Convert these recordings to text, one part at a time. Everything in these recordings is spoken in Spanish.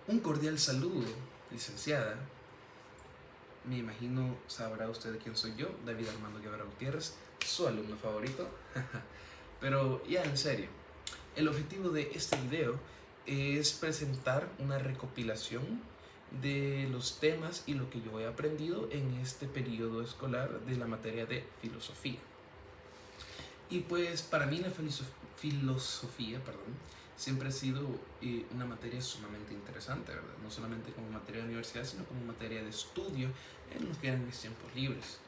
Un cordial saludo, licenciada. Me imagino sabrá usted quién soy yo, David Armando Guevara Gutiérrez, su alumno favorito. Pero ya en serio, el objetivo de este video es presentar una recopilación de los temas y lo que yo he aprendido en este periodo escolar de la materia de filosofía. Y pues para mí la filosofía, siempre ha sido una materia sumamente interesante, ¿verdad? No solamente como materia de universidad, sino como materia de estudio en los que eran mis tiempos libres.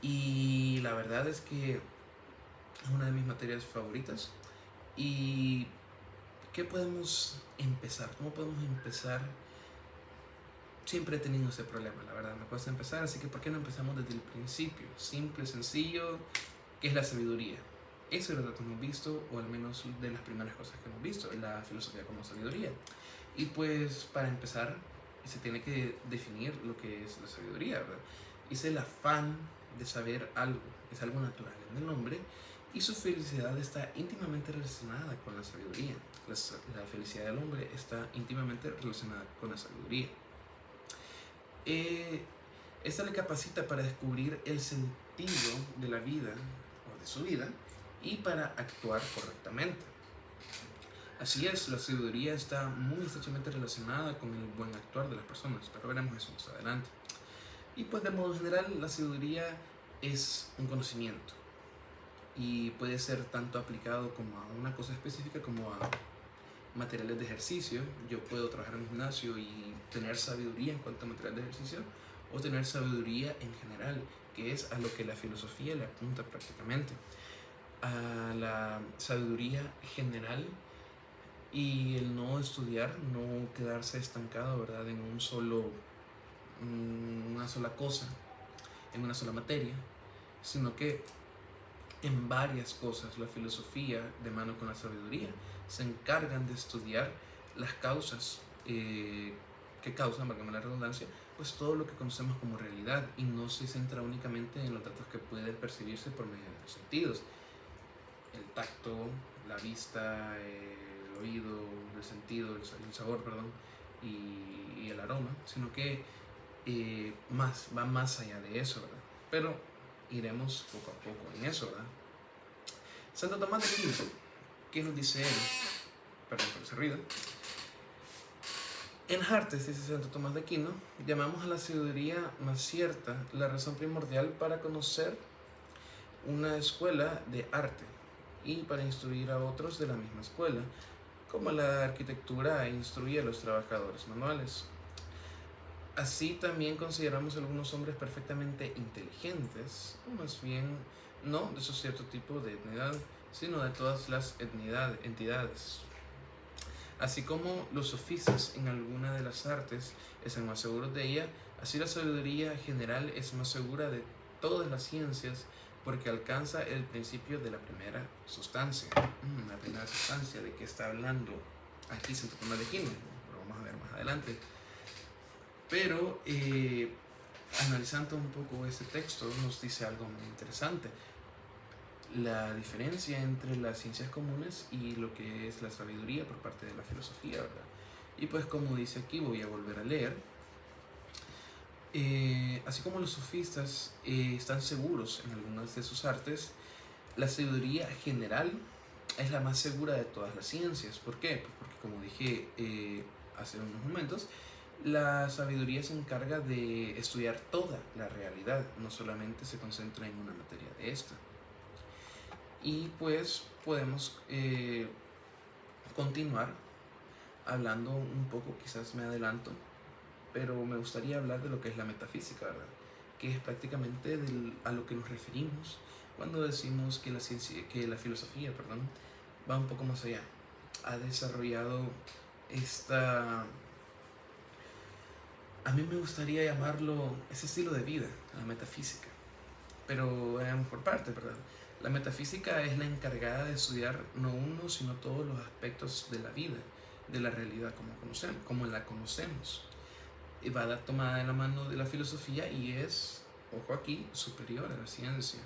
Y la verdad es que es una de mis materias favoritas. ¿Y qué podemos empezar? ¿Cómo podemos empezar? Siempre he tenido ese problema, la verdad, me cuesta empezar, así que ¿por qué no empezamos desde el principio? Simple, sencillo, ¿qué es la sabiduría? Eso es lo que hemos visto, o al menos de las primeras cosas que hemos visto, la filosofía como sabiduría. Y pues para empezar, se tiene que definir lo que es la sabiduría, ¿verdad? Es el afán de saber algo, es algo natural en el hombre, y su felicidad está íntimamente relacionada con la sabiduría. La felicidad del hombre está íntimamente relacionada con la sabiduría. Esta le capacita para descubrir el sentido de la vida o de su vida y para actuar correctamente. Así es, la sabiduría está muy estrechamente relacionada con el buen actuar de las personas, pero veremos eso más adelante. Y pues de modo general, la sabiduría es un conocimiento y puede ser tanto aplicado como a una cosa específica como a materiales de ejercicio. Yo puedo trabajar en un gimnasio y tener sabiduría en cuanto a materiales de ejercicio, o tener sabiduría en general, que es a lo que la filosofía le apunta prácticamente, a la sabiduría general y el no estudiar, no quedarse estancado, ¿verdad?, en una sola cosa, en una sola materia, sino que en varias cosas. La filosofía, de mano con la sabiduría, se encargan de estudiar las causas que causan, valga la redundancia, pues todo lo que conocemos como realidad, y no se centra únicamente en los datos que pueden percibirse por medio de los sentidos: el tacto, la vista, el oído, el sentido, el sabor, y el aroma, sino que va más allá de eso, ¿verdad? Pero iremos poco a poco en eso, ¿verdad? Santo Tomás de Aquino, ¿qué nos dice él? Perdón por ese ruido. En Hartes, dice Santo Tomás de Aquino, llamamos a la sabiduría más cierta la razón primordial para conocer una escuela de arte y para instruir a otros de la misma escuela, como la arquitectura instruye a los trabajadores manuales. Así también consideramos algunos hombres perfectamente inteligentes, o más bien no de su cierto tipo de etnidad, sino de todas las entidades. Así como los sofistas en alguna de las artes están más seguros de ella, así la sabiduría general es más segura de todas las ciencias, porque alcanza el principio de la primera sustancia. La primera sustancia, ¿de qué está hablando aquí Santo Tomás de Aquino? Lo vamos a ver más adelante. Pero analizando un poco este texto, nos dice algo muy interesante: la diferencia entre las ciencias comunes y lo que es la sabiduría por parte de la filosofía, ¿verdad? Y pues como dice aquí, voy a volver a leer. Así como los sofistas están seguros en algunas de sus artes, la sabiduría general es la más segura de todas las ciencias. ¿Por qué? Pues porque, como dije hace unos momentos, la sabiduría se encarga de estudiar toda la realidad, no solamente se concentra en una materia de esta. Y pues podemos continuar hablando un poco, quizás me adelanto, pero me gustaría hablar de lo que es la metafísica, ¿verdad? Que es prácticamente a lo que nos referimos cuando decimos que la filosofía, va un poco más allá. Ha desarrollado esta... A mí me gustaría llamarlo ese estilo de vida, la metafísica. Pero vayamos por partes, ¿verdad? La metafísica es la encargada de estudiar no uno, sino todos los aspectos de la vida, de la realidad como la conocemos. Y va a dar tomada de la mano de la filosofía y es, ojo aquí, superior a la ciencia.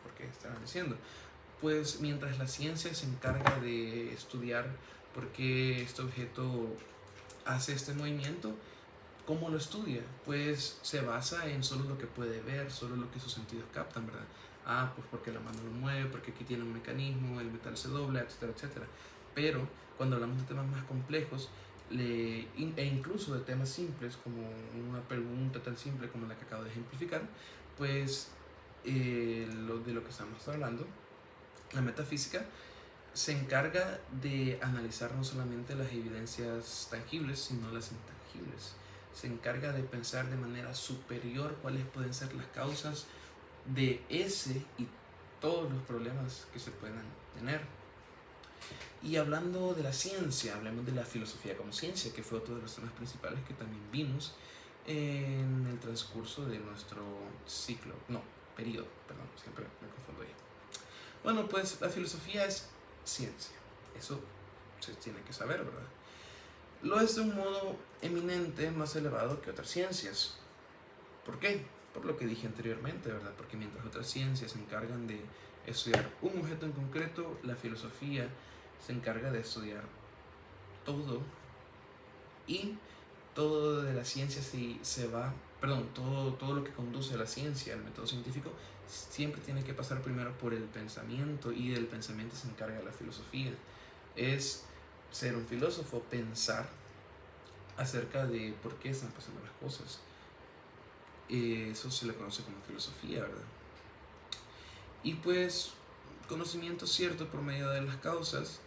¿Por qué estaban diciendo? Pues mientras la ciencia se encarga de estudiar por qué este objeto hace este movimiento, ¿cómo lo estudia? Pues se basa en solo lo que puede ver, solo lo que sus sentidos captan, ¿verdad? Ah, pues porque la mano lo mueve, porque aquí tiene un mecanismo, el metal se dobla, etcétera, etcétera. Pero cuando hablamos de temas más complejos, e incluso de temas simples, como una pregunta tan simple como la que acabo de ejemplificar, pues de lo que estamos hablando, la metafísica se encarga de analizar no solamente las evidencias tangibles, sino las intangibles. Se encarga de pensar de manera superior cuáles pueden ser las causas de ese y todos los problemas que se puedan tener. Y hablando de la ciencia, hablemos de la filosofía como ciencia, que fue otro de los temas principales que también vimos en el transcurso de nuestro ciclo, no, periodo, perdón, siempre me confundo ahí. Bueno, pues la filosofía es ciencia, eso se tiene que saber, ¿verdad? Lo es de un modo eminente más elevado que otras ciencias. ¿Por qué? Por lo que dije anteriormente, ¿verdad? Porque mientras otras ciencias se encargan de estudiar un objeto en concreto, la filosofía se encarga de estudiar todo, y todo de la ciencia todo lo que conduce a la ciencia, al método científico, siempre tiene que pasar primero por el pensamiento, y del pensamiento se encarga la filosofía. Es ser un filósofo, pensar acerca de por qué están pasando las cosas. Eso se le conoce como filosofía, ¿verdad? Y pues conocimiento cierto por medio de las causas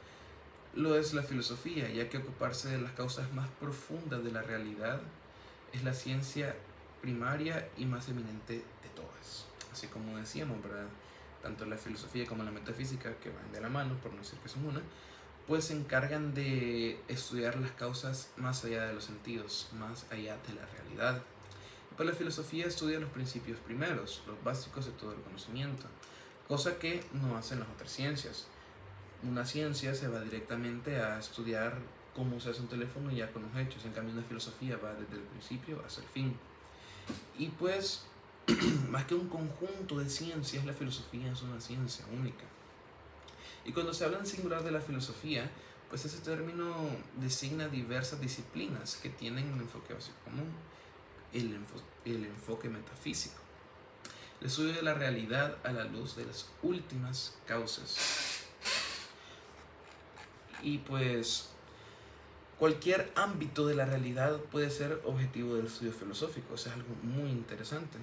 lo es la filosofía, ya que ocuparse de las causas más profundas de la realidad es la ciencia primaria y más eminente de todas. Así como decíamos, ¿verdad? Tanto la filosofía como la metafísica, que van de la mano, por no decir que son una, pues se encargan de estudiar las causas más allá de los sentidos, más allá de la realidad. Pues la filosofía estudia los principios primeros, los básicos de todo el conocimiento, cosa que no hacen las otras ciencias. Una ciencia se va directamente a estudiar cómo se hace un teléfono ya con los hechos, en cambio una filosofía va desde el principio hasta el fin. Y pues, más que un conjunto de ciencias, la filosofía es una ciencia única. Y cuando se habla en singular de la filosofía, pues ese término designa diversas disciplinas que tienen un enfoque básico común, el enfoque metafísico, el estudio de la realidad a la luz de las últimas causas. Y pues cualquier ámbito de la realidad puede ser objetivo del estudio filosófico. Eso es algo muy interesante.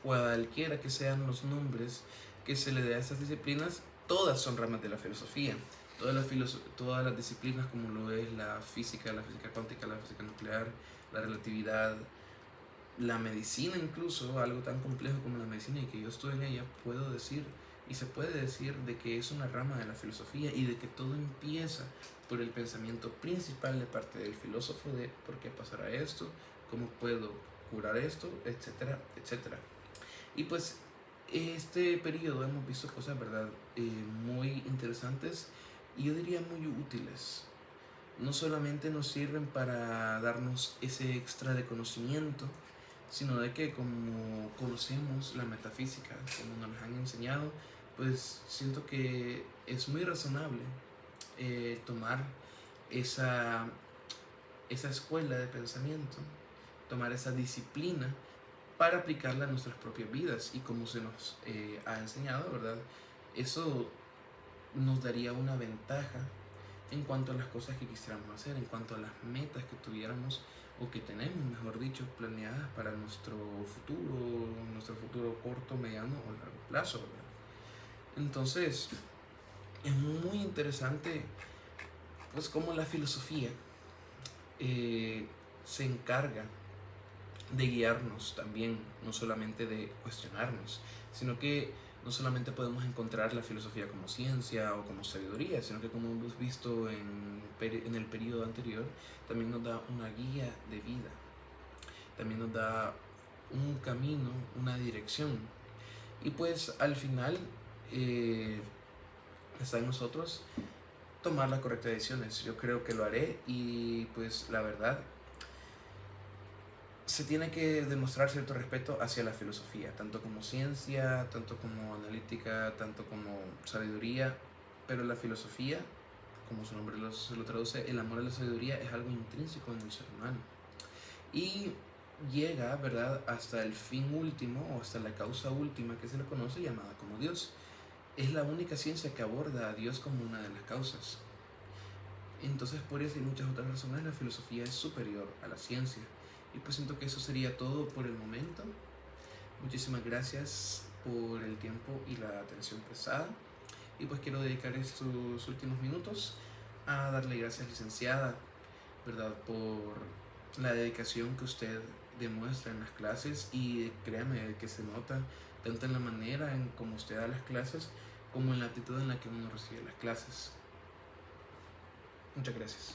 Cualquiera que sean los nombres que se le dé a estas disciplinas, todas son ramas de la filosofía. Todas las disciplinas, como lo es la física cuántica, la física nuclear, la relatividad, la medicina, incluso algo tan complejo como la medicina, y que yo estuve en ella, puedo decir y se puede decir de que es una rama de la filosofía, y de que todo empieza por el pensamiento principal de parte del filósofo de por qué pasará esto, cómo puedo curar esto, etcétera, etcétera. Y pues este periodo hemos visto cosas, ¿verdad? Muy interesantes, y yo diría muy útiles. No solamente nos sirven para darnos ese extra de conocimiento, sino de que como conocemos la metafísica, como nos han enseñado, pues siento que es muy razonable tomar esa escuela de pensamiento, tomar esa disciplina para aplicarla a nuestras propias vidas, y como se nos ha enseñado, ¿verdad? Eso nos daría una ventaja en cuanto a las cosas que quisiéramos hacer, en cuanto a las metas que tuviéramos, o que tenemos, mejor dicho, planeadas para nuestro futuro corto, mediano o largo plazo, ¿verdad? Entonces, es muy interesante pues cómo la filosofía se encarga de guiarnos también, no solamente de cuestionarnos, sino que no solamente podemos encontrar la filosofía como ciencia o como sabiduría, sino que, como hemos visto en el periodo anterior, también nos da una guía de vida, también nos da un camino, una dirección. Y pues al final está en nosotros tomar las correctas decisiones. Yo creo que lo haré, y pues la verdad, se tiene que demostrar cierto respeto hacia la filosofía, tanto como ciencia, tanto como analítica, tanto como sabiduría, pero la filosofía como su nombre se lo traduce, el amor a la sabiduría es algo intrínseco en el ser humano. Y llega, ¿verdad?, hasta el fin último o hasta la causa última que se le conoce, llamada como Dios. Es la única ciencia que aborda a Dios como una de las causas. Entonces, por eso y muchas otras razones, la filosofía es superior a la ciencia. Y pues siento que eso sería todo por el momento. Muchísimas gracias por el tiempo y la atención prestada. Y pues quiero dedicar estos últimos minutos a darle gracias, licenciada, ¿verdad?, por la dedicación que usted demuestra en las clases, y créame que se nota tanto en la manera en cómo usted da las clases como en la actitud en la que uno recibe las clases. Muchas gracias.